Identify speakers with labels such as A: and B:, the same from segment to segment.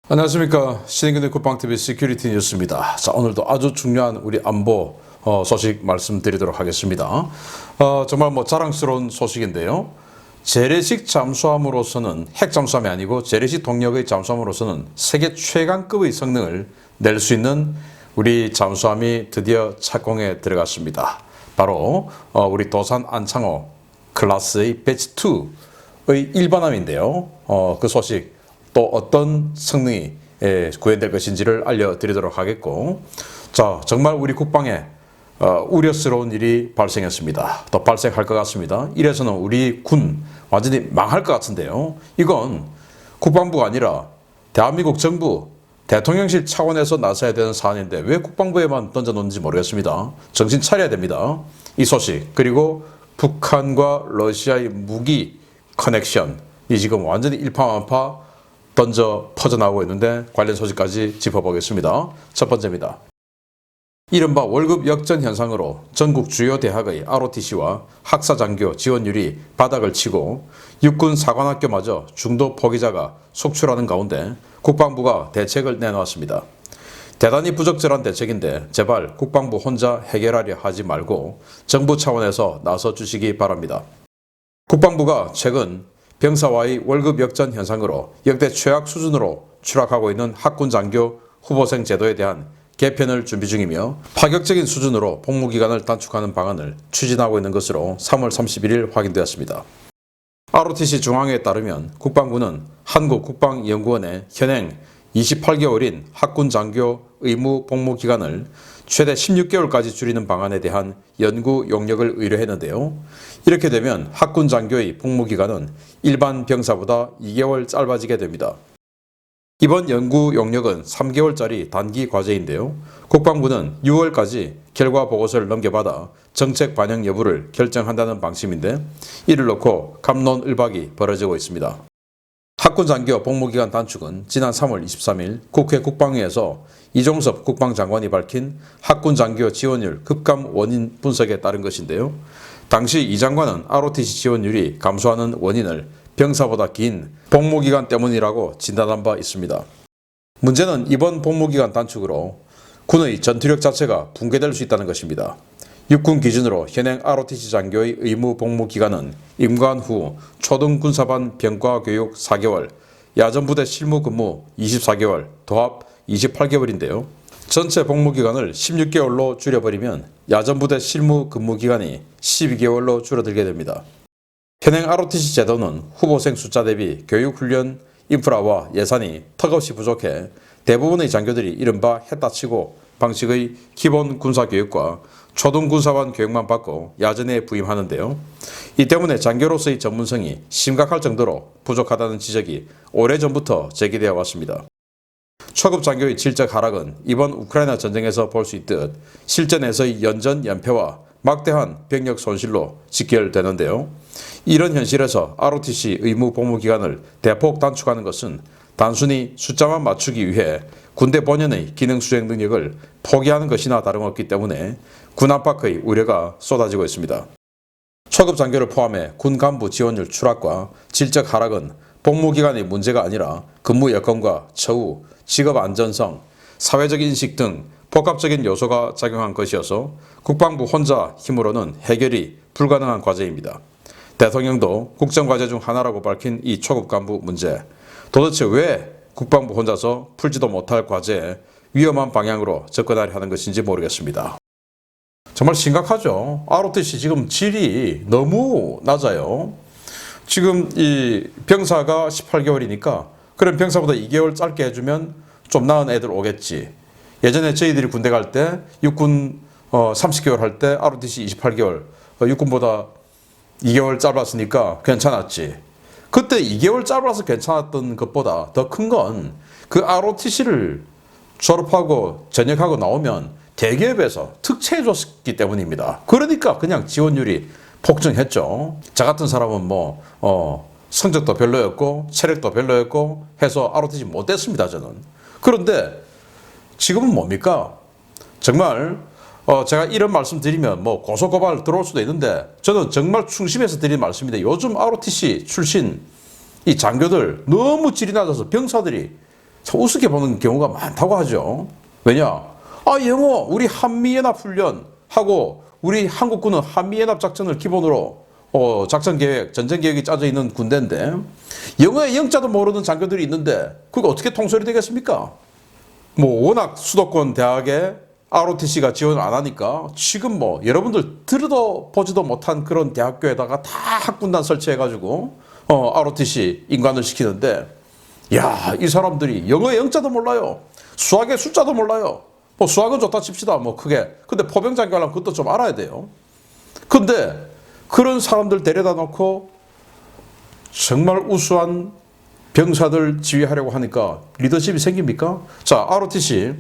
A: 안녕하십니까. 신인근의 국방TV 시큐리티 뉴스입니다. 자, 오늘도 아주 중요한 우리 안보 소식 말씀드리도록 하겠습니다. 정말 자랑스러운 소식인데요. 재래식 잠수함으로서는 핵 잠수함이 아니고 재래식 동력의 잠수함으로서는 세계 최강급의 성능을 낼 수 있는 우리 잠수함이 드디어 착공에 들어갔습니다. 바로 우리 도산 안창호 클래스의 배치 2의 일반함인데요. 그 소식 또 어떤 성능이 구현될 것인지를 알려드리도록 하겠고, 자, 정말 우리 국방에 우려스러운 일이 발생했습니다. 또 발생할 것 같습니다. 이래서는 우리 군 완전히 망할 것 같은데요. 이건 국방부가 아니라 대한민국 정부 대통령실 차원에서 나서야 되는 사안인데 왜 국방부에만 던져놓는지 모르겠습니다. 정신 차려야 됩니다. 이 소식, 그리고 북한과 러시아의 무기 커넥션, 이 지금 완전히 일파만파 던져 퍼져나오고 있는데 관련 소식까지 짚어보겠습니다. 첫 번째입니다. 이른바 월급 역전 현상으로 전국 주요 대학의 ROTC와 학사장교 지원율이 바닥을 치고 육군 사관학교마저 중도 포기자가 속출하는 가운데 국방부가 대책을 내놓았습니다. 대단히 부적절한 대책인데 제발 국방부 혼자 해결하려 하지 말고 정부 차원에서 나서 주시기 바랍니다. 국방부가 최근 병사와의 월급 역전 현상으로 역대 최악 수준으로 추락하고 있는 학군 장교 후보생 제도에 대한 개편을 준비 중이며 파격적인 수준으로 복무기간을 단축하는 방안을 추진하고 있는 것으로 3월 31일 확인되었습니다. ROTC 중앙회에 따르면 국방부는 한국국방연구원의 현행 28개월인 학군 장교 의무 복무기간을 최대 16개월까지 줄이는 방안에 대한 연구 용역을 의뢰했는데요. 이렇게 되면 학군 장교의 복무기간은 일반 병사보다 2개월 짧아지게 됩니다. 이번 연구 용역은 3개월짜리 단기 과제인데요. 국방부는 6월까지 결과 보고서를 넘겨받아 정책 반영 여부를 결정한다는 방침인데 이를 놓고 갑론을박이 벌어지고 있습니다. 학군 장교 복무기간 단축은 지난 3월 23일 국회 국방위에서 이종섭 국방장관이 밝힌 학군 장교 지원율 급감 원인 분석에 따른 것인데요. 당시 이 장관은 ROTC 지원율이 감소하는 원인을 병사보다 긴 복무기간 때문이라고 진단한 바 있습니다. 문제는 이번 복무기간 단축으로 군의 전투력 자체가 붕괴될 수 있다는 것입니다. 육군 기준으로 현행 ROTC 장교의 의무 복무 기간은 임관 후 초등군사반 병과교육 4개월, 야전부대 실무 근무 24개월, 도합 28개월인데요. 전체 복무 기간을 16개월로 줄여버리면 야전부대 실무 근무 기간이 12개월로 줄어들게 됩니다. 현행 ROTC 제도는 후보생 숫자 대비 교육훈련 인프라와 예산이 턱없이 부족해 대부분의 장교들이 이른바 했다치고 방식의 기본 군사교육과 초등군사반 교육만 받고 야전에 부임하는데요. 이 때문에 장교로서의 전문성이 심각할 정도로 부족하다는 지적이 오래전부터 제기되어 왔습니다. 초급 장교의 질적 하락은 이번 우크라이나 전쟁에서 볼 수 있듯 실전에서의 연전 연패와 막대한 병력 손실로 직결되는데요. 이런 현실에서 ROTC 의무 복무 기간을 대폭 단축하는 것은 단순히 숫자만 맞추기 위해 군대 본연의 기능 수행 능력을 포기하는 것이나 다름없기 때문에 군 안팎의 우려가 쏟아지고 있습니다. 초급 장교를 포함해 군 간부 지원율 추락과 질적 하락은 복무기간의 문제가 아니라 근무 여건과 처우, 직업 안전성, 사회적 인식 등 복합적인 요소가 작용한 것이어서 국방부 혼자 힘으로는 해결이 불가능한 과제입니다. 대통령도 국정과제 중 하나라고 밝힌 이 초급 간부 문제, 도대체 왜 국방부 혼자서 풀지도 못할 과제에 위험한 방향으로 접근하려 하는 것인지 모르겠습니다. 정말 심각하죠. ROTC 지금 질이 너무 낮아요. 지금 이 병사가 18개월이니까 그럼 병사보다 2개월 짧게 해주면 좀 나은 애들 오겠지. 예전에 저희들이 군대 갈 때 육군 30개월 할 때 ROTC 28개월, 육군보다 2개월 짧았으니까 괜찮았지. 그때 2개월 짧아서 괜찮았던 것보다 더 큰 건 그 ROTC를 졸업하고 전역하고 나오면 대기업에서 특채해줬기 때문입니다. 그러니까 그냥 지원율이 폭증했죠. 저 같은 사람은 성적도 별로였고 체력도 별로였고 해서 ROTC 못됐습니다, 저는. 그런데 지금은 뭡니까? 정말 제가 이런 말씀 드리면 고소고발 들어올 수도 있는데 저는 정말 충심해서 드리는 말씀인데 요즘 ROTC 출신 이 장교들 너무 질이 낮아서 병사들이 참 우습게 보는 경우가 많다고 하죠. 왜냐? 영어 우리 한미연합 훈련하고 우리 한국군은 한미연합 작전을 기본으로 작전 계획, 전쟁 계획이 짜져 있는 군대인데 영어의 영자도 모르는 장교들이 있는데 그거 어떻게 통솔이 되겠습니까? 뭐 워낙 수도권 대학에 ROTC가 지원을 안 하니까 지금 뭐 여러분들 들어도 보지도 못한 그런 대학교에다가 다 학군단 설치해가지고 ROTC 인관을 시키는데 야, 이 사람들이 영어의 영자도 몰라요. 수학의 숫자도 몰라요. 뭐 수학은 좋다 칩시다. 뭐 크게. 근데 포병장교 하려면 그것도 좀 알아야 돼요. 근데 그런 사람들 데려다 놓고 정말 우수한 병사들 지휘하려고 하니까 리더십이 생깁니까? 자, ROTC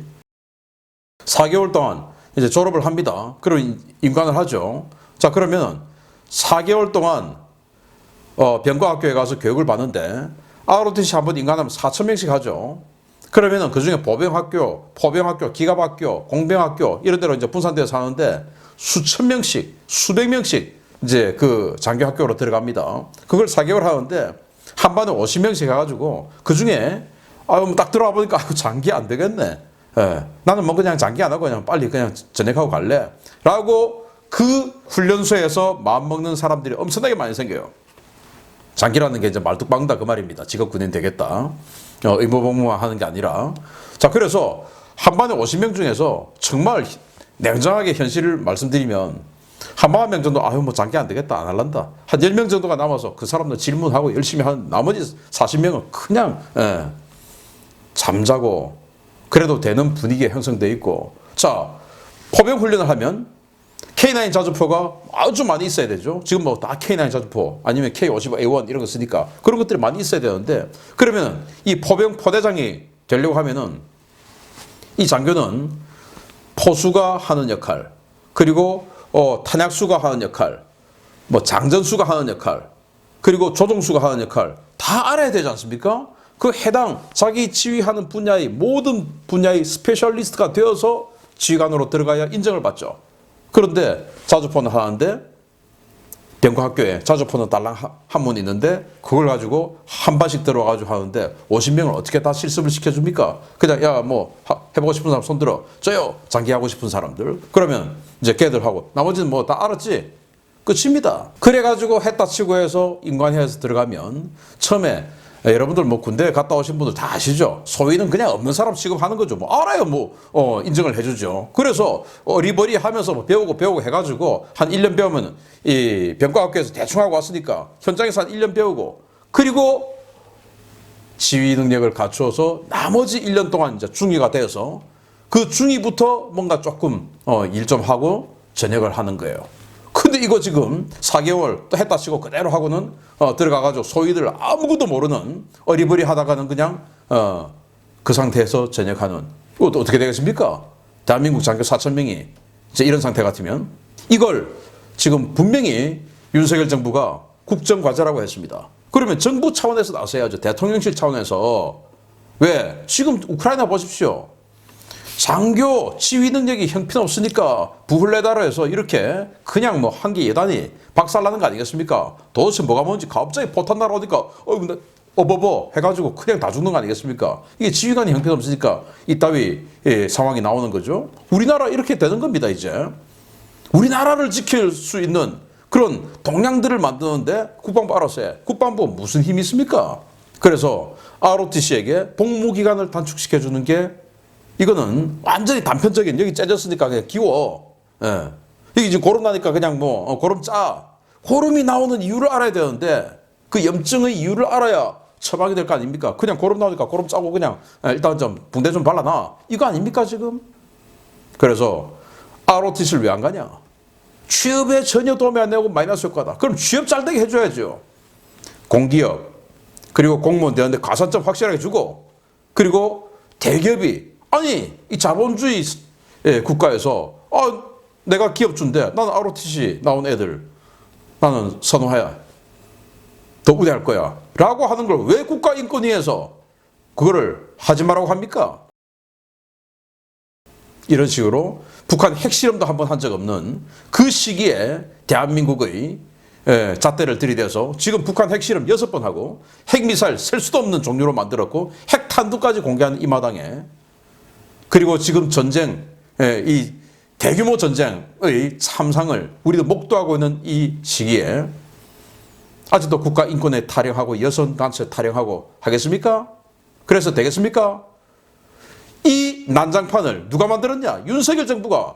A: 4개월 동안 이제 졸업을 합니다. 그런 임관을 하죠. 자, 그러면 4개월 동안 병과학교에 가서 교육을 받는데 ROTC 한번 임관하면 4,000명씩 하죠. 그러면은 그 중에 보병학교, 포병학교, 기갑학교, 공병학교 이런 데로 이제 분산되어서 하는데 수천 명씩, 수백 명씩 이제 그 장교학교로 들어갑니다. 그걸 4개월 하는데 한 반에 50명씩 해가지고 그 중에 딱 들어와 보니까 장기 안 되겠네. 예, 나는 뭐 그냥 장기 안 하고 그냥 빨리 그냥 전역하고 갈래. 라고 그 훈련소에서 마음먹는 사람들이 엄청나게 많이 생겨요. 장기라는 게 이제 말뚝박는다 그 말입니다. 직업 군인 되겠다. 의무복무만 하는 게 아니라. 자, 그래서 한 반에 50명 중에서 정말 냉정하게 현실을 말씀드리면 한 40명 정도 뭐 장기 안 되겠다 안 할란다. 한 10명 정도가 남아서 그 사람들 질문하고 열심히 하는 나머지 40명은 그냥 잠자고 그래도 되는 분위기가 형성되어 있고. 자, 포병 훈련을 하면 K9 자주포가 아주 많이 있어야 되죠. 지금 뭐 다 K9 자주포 아니면 K55A1 이런 거 쓰니까 그런 것들이 많이 있어야 되는데 그러면 이 포병 포대장이 되려고 하면은 이 장교는 포수가 하는 역할 그리고 탄약수가 하는 역할 뭐 장전수가 하는 역할 그리고 조종수가 하는 역할 다 알아야 되지 않습니까? 그 해당 자기 지휘하는 분야의 모든 분야의 스페셜리스트가 되어서 지휘관으로 들어가야 인정을 받죠. 그런데 자주포는 하는데 병과학교에 자주포는 딸랑 한 문 있는데 그걸 가지고 한 반씩 들어가지고 하는데 50명을 어떻게 다 실습을 시켜줍니까? 그냥 야 뭐 해보고 싶은 사람 손 들어. 저요 장기하고 싶은 사람들. 그러면 이제 걔들하고 나머지는 뭐 다 알았지? 끝입니다. 그래가지고 했다 치고 해서 인관회에서 들어가면 처음에 여러분들 뭐 군대 갔다 오신 분들 다 아시죠? 소위는 그냥 없는 사람 취급하는 거죠. 뭐 알아요. 뭐 인정을 해주죠. 그래서 어리버리 하면서 뭐 배우고 해가지고 한 1년 배우면 이 병과학교에서 대충 하고 왔으니까 현장에서 한 1년 배우고 그리고 지휘 능력을 갖추어서 나머지 1년 동안 이제 중위가 되어서 그 중위부터 뭔가 조금 일 좀 하고 전역을 하는 거예요. 근데 이거 지금 4개월 또 했다 치고 그대로 하고는 들어가가지고 소위들 아무것도 모르는 어리버리 하다가는 그냥 그 상태에서 전역하는 이것도 어떻게 되겠습니까? 대한민국 장교 4,000명이 이제 이런 상태 같으면 이걸 지금 분명히 윤석열 정부가 국정과제라고 했습니다. 그러면 정부 차원에서 나서야죠. 대통령실 차원에서. 왜? 지금 우크라이나 보십시오. 장교 지휘 능력이 형편없으니까 부흥레다로에서 이렇게 그냥 뭐 한 개 예단이 박살나는 거 아니겠습니까? 도대체 뭐가 뭔지 갑자기 포탄 날아오니까 어버버 해가지고 그냥 다 죽는 거 아니겠습니까? 이게 지휘관이 형편없으니까 이따위 상황이 나오는 거죠. 우리나라 이렇게 되는 겁니다. 이제 우리나라를 지킬 수 있는 그런 동량들을 만드는데 국방부 알아서 해. 국방부 무슨 힘이 있습니까? 그래서 ROTC에게 복무기간을 단축시켜주는 게 이거는 완전히 단편적인 여기 째졌으니까 그냥 기워. 예. 여기 지금 고름 나니까 그냥 뭐 고름 짜. 고름이 나오는 이유를 알아야 되는데 그 염증의 이유를 알아야 처방이 될 거 아닙니까? 그냥 고름 나오니까 고름 짜고 그냥 일단 좀 붕대 좀 발라놔. 이거 아닙니까 지금? 그래서 ROTC를 왜 안 가냐? 취업에 전혀 도움이 안 되고 마이너스 효과다. 그럼 취업 잘 되게 해줘야죠. 공기업 그리고 공무원 되는데 가산점 확실하게 주고 그리고 대기업이 아니 이 자본주의 국가에서 내가 기업주인데 나는 ROTC 나온 애들 나는 선호해야 더 우대할 거야 라고 하는 걸 왜 국가인권위에서 그거를 하지 말라고 합니까? 이런 식으로 북한 핵실험도 한번 한 적 없는 그 시기에 대한민국의 잣대를 들이대서 지금 북한 핵실험 6번 하고 핵미사일 셀 수도 없는 종류로 만들었고 핵탄두까지 공개하는 이 마당에, 그리고 지금 전쟁, 이 대규모 전쟁의 참상을 우리도 목도하고 있는 이 시기에 아직도 국가인권에 타령하고 여성단체 타령하고 하겠습니까? 그래서 되겠습니까? 이 난장판을 누가 만들었냐? 윤석열 정부가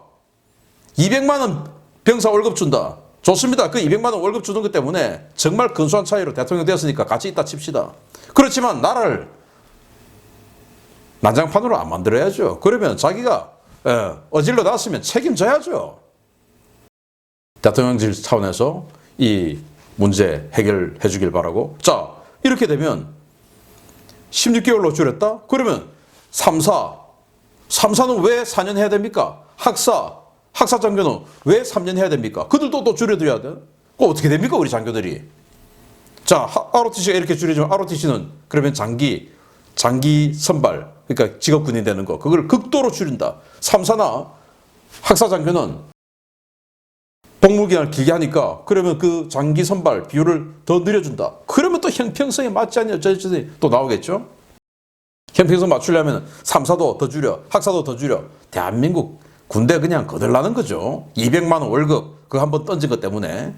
A: 200만 원 병사 월급 준다. 좋습니다. 그 200만 원 월급 주는 것 때문에 정말 근소한 차이로 대통령 되었으니까 같이 있다 칩시다. 그렇지만 나라를 난장판으로 안 만들어야죠. 그러면 자기가 어질러 놨으면 책임져야죠. 대통령실 차원에서 이 문제 해결해 주길 바라고. 자, 이렇게 되면 16개월로 줄였다? 그러면 3사는 왜 4년 해야 됩니까? 학사 장교는 왜 3년 해야 됩니까? 그들도 또 줄여드려야 돼? 어떻게 됩니까, 우리 장교들이? 자, ROTC가 이렇게 줄여지면 ROTC는 그러면 장기 선발, 그러니까 직업군인 되는 거, 그걸 극도로 줄인다. 3사나 학사 장교는 복무기간을 길게 하니까 그러면 그 장기 선발 비율을 더 늘려준다. 그러면 또 형평성에 맞지 않냐 어쩌지 또 나오겠죠. 형평성 맞추려면 3사도 더 줄여, 학사도 더 줄여. 대한민국 군대 그냥 거들나는 거죠. 200만 원 월급 그거 한 번 던진 것 때문에,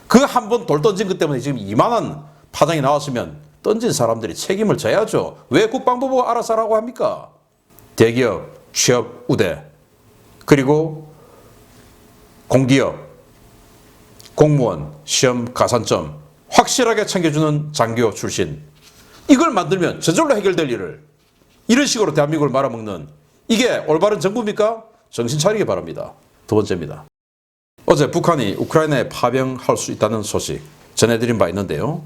A: 그 한 번 돌 던진 것 때문에 지금 이만한 파장이 나왔으면 던진 사람들이 책임을 져야죠. 왜 국방부 보고 알아서 하라고 합니까? 대기업 취업 우대, 그리고 공기업 공무원 시험 가산점 확실하게 챙겨주는 장교 출신, 이걸 만들면 저절로 해결될 일을 이런 식으로 대한민국을 말아먹는, 이게 올바른 정부입니까? 정신 차리기 바랍니다. 두 번째입니다. 어제 북한이 우크라이나에 파병할 수 있다는 소식 전해드린 바 있는데요.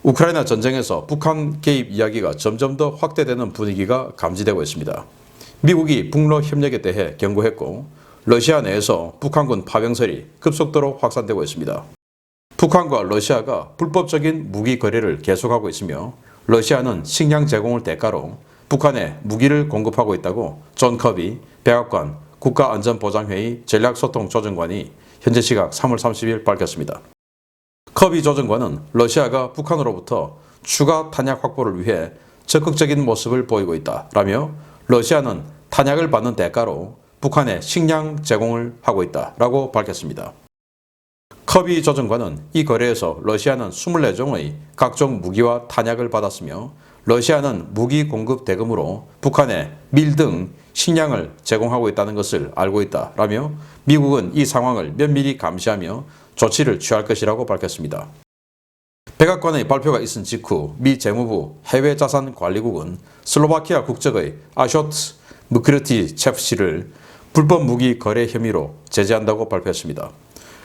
A: 우크라이나 전쟁에서 북한 개입 이야기가 점점 더 확대되는 분위기가 감지되고 있습니다. 미국이 북러 협력에 대해 경고했고 러시아 내에서 북한군 파병설이 급속도로 확산되고 있습니다. 북한과 러시아가 불법적인 무기 거래를 계속하고 있으며 러시아는 식량 제공을 대가로 북한에 무기를 공급하고 있다고 존 커비 백악관 국가안전보장회의 전략소통조정관이 현재 시각 3월 30일 밝혔습니다. 커비 조정관은 러시아가 북한으로부터 추가 탄약 확보를 위해 적극적인 모습을 보이고 있다라며 러시아는 탄약을 받는 대가로 북한에 식량 제공을 하고 있다라고 밝혔습니다. 커비 조정관은 이 거래에서 러시아는 24종의 각종 무기와 탄약을 받았으며 러시아는 무기 공급 대금으로 북한에 밀 등 식량을 제공하고 있다는 것을 알고 있다라며 미국은 이 상황을 면밀히 감시하며 조치를 취할 것이라고 밝혔습니다. 백악관의 발표가 있은 직후 미 재무부 해외자산관리국은 슬로바키아 국적의 아쇼트 무크르티체프씨를 불법 무기 거래 혐의로 제재한다고 발표했습니다.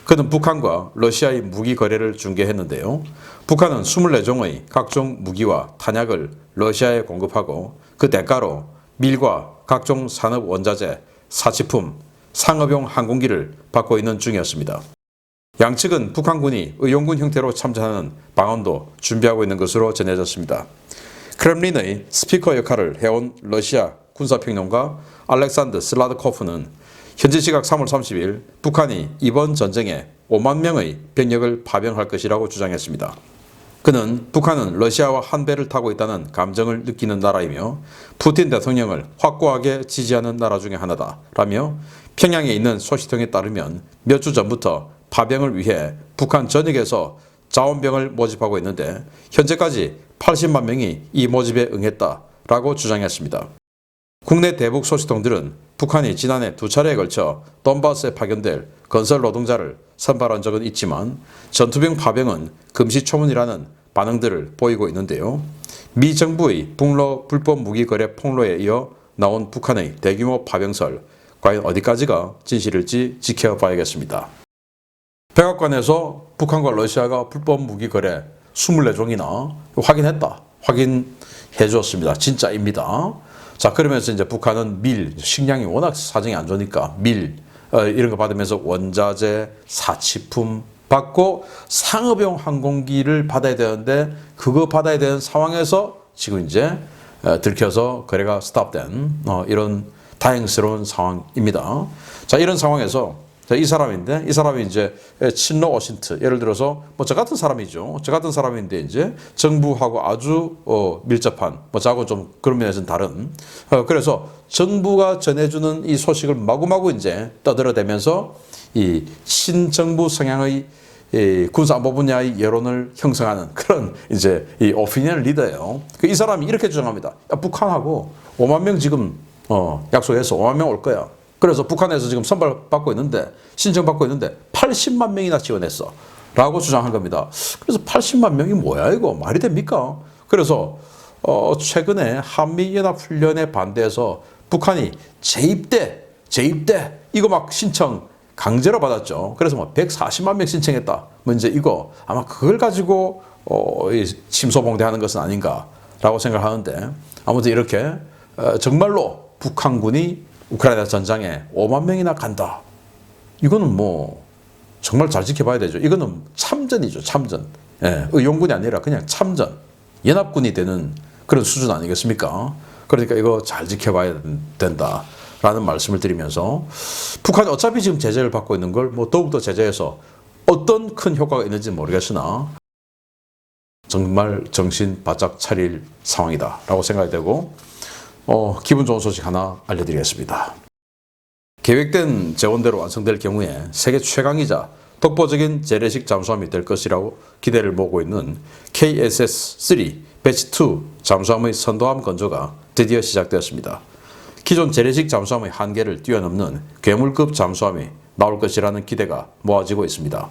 A: 그는 북한과 러시아의 무기 거래를 중개했는데요. 북한은 24종의 각종 무기와 탄약을 러시아에 공급하고 그 대가로 밀과 각종 산업 원자재, 사치품, 상업용 항공기를 받고 있는 중이었습니다. 양측은 북한군이 의용군 형태로 참전하는 방안도 준비하고 있는 것으로 전해졌습니다. 크렘린의 스피커 역할을 해온 러시아 군사평론가 알렉산드 슬라드코프는 현지 시각 3월 30일 북한이 이번 전쟁에 5만 명의 병력을 파병할 것이라고 주장했습니다. 그는 북한은 러시아와 한 배를 타고 있다는 감정을 느끼는 나라이며 푸틴 대통령을 확고하게 지지하는 나라 중에 하나다라며 평양에 있는 소식통에 따르면 몇 주 전부터 파병을 위해 북한 전역에서 자원병을 모집하고 있는데 현재까지 80만 명이 이 모집에 응했다라고 주장했습니다. 국내 대북 소식통들은 북한이 지난해 2차례에 걸쳐 돈바스에 파견될 건설 노동자를 선발한 적은 있지만 전투병 파병은 금시초문이라는 반응들을 보이고 있는데요. 미 정부의 북러 불법 무기 거래 폭로에 이어 나온 북한의 대규모 파병설, 과연 어디까지가 진실일지 지켜봐야겠습니다. 백악관에서 북한과 러시아가 불법 무기 거래 24종이나 확인해 주었습니다. 진짜입니다. 자, 그러면서 이제 북한은 밀, 식량이 워낙 사정이 안 좋으니까 밀, 이런 거 받으면서 원자재, 사치품 받고 상업용 항공기를 받아야 되는데 그거 받아야 되는 상황에서 지금 이제 들켜서 거래가 스탑된 이런 다행스러운 상황입니다. 자, 이런 상황에서 자, 이 사람인데, 이 사람이 이제 친러 워싱턴, 예를 들어서 뭐 저 같은 사람이죠. 저 같은 사람인데 이제 정부하고 아주 밀접한, 뭐 저하고 좀 그런 면에서는 다른. 그래서 정부가 전해주는 이 소식을 마구마구 이제 떠들어대면서 이 친정부 성향의 이 군사안보 분야의 여론을 형성하는 그런 이제 이 오피니언 리더예요. 이 사람이 이렇게 주장합니다. 야, 북한하고 5만 명 지금 약속해서 5만 명 올 거야. 그래서 북한에서 지금 선발받고 있는데 신청받고 있는데 80만 명이나 지원했어 라고 주장한 겁니다. 그래서 80만 명이 뭐야 이거 말이 됩니까? 그래서 최근에 한미연합훈련에 반대해서 북한이 재입대 이거 막 신청 강제로 받았죠. 그래서 뭐 140만 명 신청했다. 뭐 이제 이거 아마 그걸 가지고 침소봉대하는 것은 아닌가라고 생각하는데 아무튼 이렇게 정말로 북한군이 우크라이나 전장에 5만 명이나 간다. 이거는 뭐 정말 잘 지켜봐야 되죠. 이거는 참전이죠. 참전. 예, 의용군이 아니라 그냥 참전. 연합군이 되는 그런 수준 아니겠습니까? 그러니까 이거 잘 지켜봐야 된다라는 말씀을 드리면서 북한이 어차피 지금 제재를 받고 있는 걸 뭐 더욱더 제재해서 어떤 큰 효과가 있는지는 모르겠으나 정말 정신 바짝 차릴 상황이다라고 생각이 되고 기분 좋은 소식 하나 알려드리겠습니다. 계획된 재원대로 완성될 경우에 세계 최강이자 독보적인 재래식 잠수함이 될 것이라고 기대를 모으고 있는 KSS-3 배치 2 잠수함의 선도함 건조가 드디어 시작되었습니다. 기존 재래식 잠수함의 한계를 뛰어넘는 괴물급 잠수함이 나올 것이라는 기대가 모아지고 있습니다.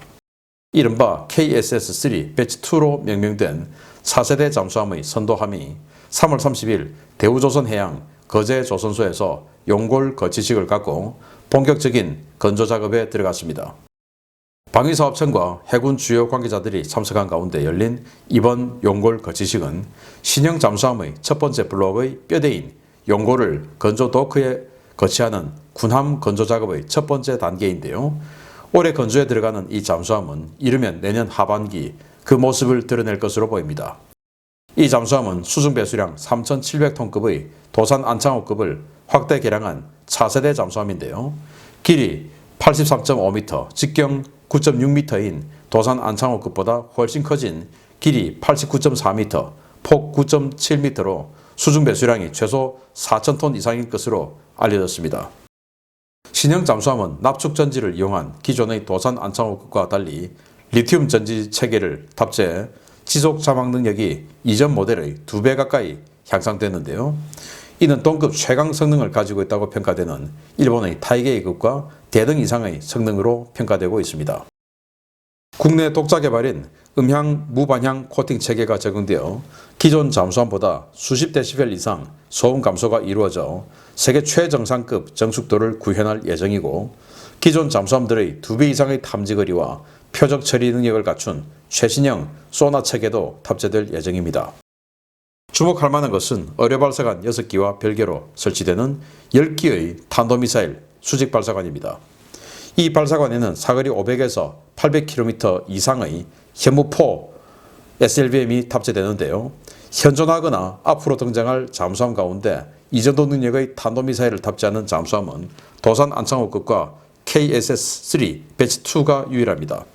A: 이른바 KSS-3 배치 2로 명명된 4세대 잠수함의 선도함이 3월 30일 대우조선해양 거제조선소에서 용골 거치식을 갖고 본격적인 건조 작업에 들어갔습니다. 방위사업청과 해군 주요 관계자들이 참석한 가운데 열린 이번 용골 거치식은 신형 잠수함의 첫 번째 블록의 뼈대인 용골을 건조 도크에 거치하는 군함 건조 작업의 첫 번째 단계인데요. 올해 건조에 들어가는 이 잠수함은 이르면 내년 하반기 그 모습을 드러낼 것으로 보입니다. 이 잠수함은 수중 배수량 3,700톤급의 도산 안창호급을 확대 개량한 차세대 잠수함인데요. 길이 83.5m, 직경 9.6m인 도산 안창호급보다 훨씬 커진 길이 89.4m, 폭 9.7m로 수중 배수량이 최소 4,000톤 이상인 것으로 알려졌습니다. 신형 잠수함은 납축 전지를 이용한 기존의 도산 안창호급과 달리 리튬 전지 체계를 탑재해 지속 자막 능력이 이전 모델의 2배 가까이 향상됐는데요. 이는 동급 최강 성능을 가지고 있다고 평가되는 일본의 타이게이급과 대등 이상의 성능으로 평가되고 있습니다. 국내 독자 개발인 음향 무반향 코팅 체계가 적용되어 기존 잠수함보다 수십 데시벨 이상 소음 감소가 이루어져 세계 최정상급 정숙도를 구현할 예정이고 기존 잠수함들의 2배 이상의 탐지거리와 표적 처리 능력을 갖춘 최신형 소나 체계도 탑재될 예정입니다. 주목할 만한 것은 어뢰발사관 6기와 별개로 설치되는 10기의 탄도미사일 수직발사관입니다. 이 발사관에는 사거리 500에서 800km 이상의 현무포 SLBM이 탑재되는데요. 현존하거나 앞으로 등장할 잠수함 가운데 이 정도 능력의 탄도미사일을 탑재하는 잠수함은 도산 안창호급과 KSS-3 배치 2가 유일합니다.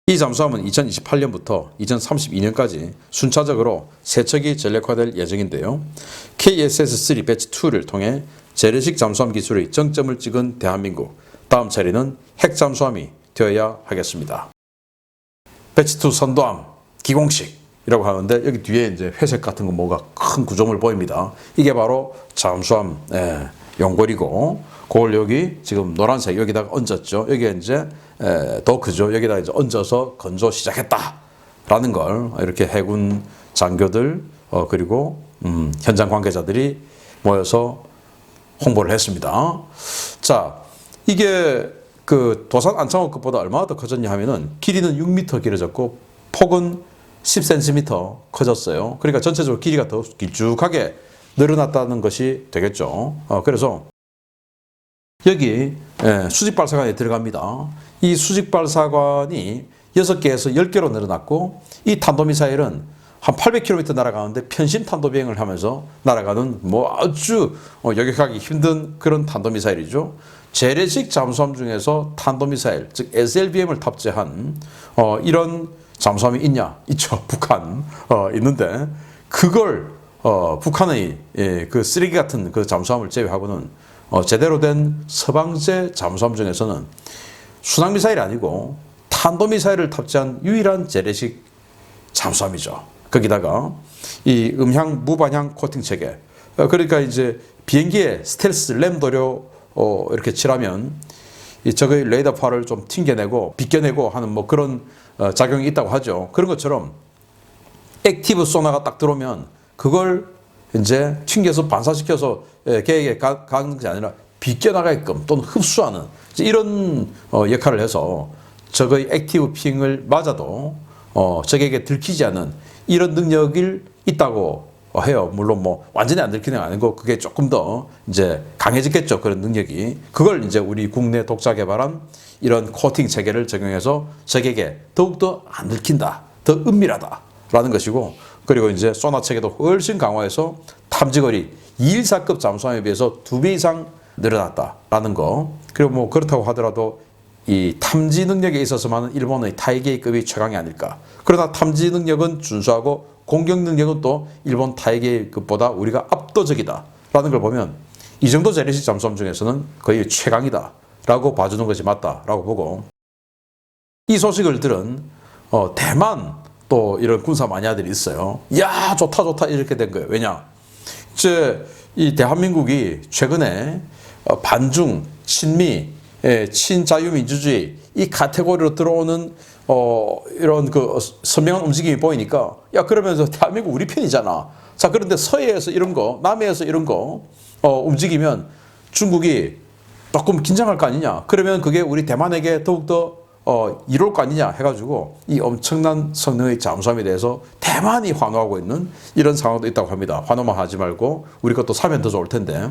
A: 이 잠수함은 2028년부터 2032년까지 순차적으로 3척이 전력화될 예정인데요. KSS-3 배치 2를 통해 재래식 잠수함 기술의 정점을 찍은 대한민국, 다음 차례는 핵잠수함이 되어야 하겠습니다. 배치 2 선도함 기공식이라고 하는데 여기 뒤에 이제 회색 같은 거 뭐가 큰 구조물 보입니다. 이게 바로 잠수함 용골이고 그걸 여기 지금 노란색 여기다가 얹었죠. 여기에 이제 더 크죠. 여기다 이제 얹어서 건조 시작했다라는 걸 이렇게 해군 장교들 그리고 현장 관계자들이 모여서 홍보를 했습니다. 자, 이게 그 도산 안창호급보다 얼마나 더 커졌냐 하면은 길이는 6m 길어졌고 폭은 10cm 커졌어요. 그러니까 전체적으로 길이가 더 길쭉하게 늘어났다는 것이 되겠죠. 그래서 여기 수직발사관에 들어갑니다. 이 수직발사관이 6개에서 10개로 늘어났고 이 탄도미사일은 한 800km 날아가는데 편심 탄도 비행을 하면서 날아가는 뭐 아주 여격하기 힘든 그런 탄도미사일이죠. 재래식 잠수함 중에서 탄도미사일, 즉 SLBM을 탑재한 이런 잠수함이 있냐? 있죠. 북한 있는데 그걸 북한의 그 쓰레기 같은 그 잠수함을 제외하고는 제대로 된 서방제 잠수함 중에서는 순항미사일이 아니고 탄도미사일을 탑재한 유일한 재래식 잠수함이죠. 거기다가 이 음향 무반향 코팅 체계. 그러니까 이제 비행기에 스텔스 램 도료 이렇게 칠하면 적의 레이더파를 좀 튕겨내고 비껴내고 하는 뭐 그런 작용이 있다고 하죠. 그런 것처럼 액티브 소나가 딱 들어오면 그걸 이제 튕겨서 반사시켜서 계획에 가는 게 아니라 비껴나가게끔 또는 흡수하는 이런 역할을 해서 적의 액티브 핑을 맞아도 적에게 들키지 않는 이런 능력이 있다고 해요. 물론 뭐 완전히 안 들키는 건 아니고 그게 조금 더 이제 강해졌겠죠. 그런 능력이. 그걸 이제 우리 국내 독자 개발한 이런 코팅 체계를 적용해서 적에게 더욱더 안 들킨다. 더 은밀하다라는 것이고, 그리고 이제 소나 체계도 훨씬 강화해서 탐지거리 214급 잠수함에 비해서 2배 이상 늘어났다라는 거. 그리고 뭐 그렇다고 하더라도 이 탐지 능력에 있어서만은 일본의 타이게이급이 최강이 아닐까. 그러나 탐지 능력은 준수하고 공격 능력은 또 일본 타이게이급보다 우리가 압도적이다라는 걸 보면 이 정도 재래식 잠수함 중에서는 거의 최강이다라고 봐주는 것이 맞다라고 보고, 이 소식을 들은 대만 또 이런 군사 마니아들이 있어요. 야, 좋다 좋다 이렇게 된 거예요. 왜냐? 이제 이 대한민국이 최근에 반중, 친미, 친자유민주주의 이 카테고리로 들어오는 이런 그 선명한 움직임이 보이니까, 야, 그러면서 대한민국 우리 편이잖아. 자, 그런데 서해에서 이런 거, 남해에서 이런 거 움직이면 중국이 조금 긴장할 거 아니냐. 그러면 그게 우리 대만에게 더욱더 이로울 거 아니냐 해가지고 이 엄청난 성능의 잠수함에 대해서 대만이 환호하고 있는 이런 상황도 있다고 합니다. 환호만 하지 말고 우리 것도 사면 더 좋을 텐데,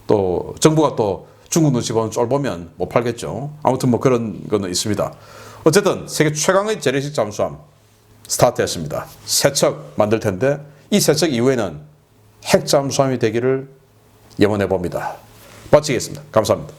A: 또 정부가 또 중국 눈치 보는 쫄 보면 못 팔겠죠. 아무튼 뭐 그런 거는 있습니다. 어쨌든 세계 최강의 재래식 잠수함 스타트했습니다. 세 척 만들 텐데 이 세 척 이후에는 핵 잠수함이 되기를 염원해 봅니다. 마치겠습니다. 감사합니다.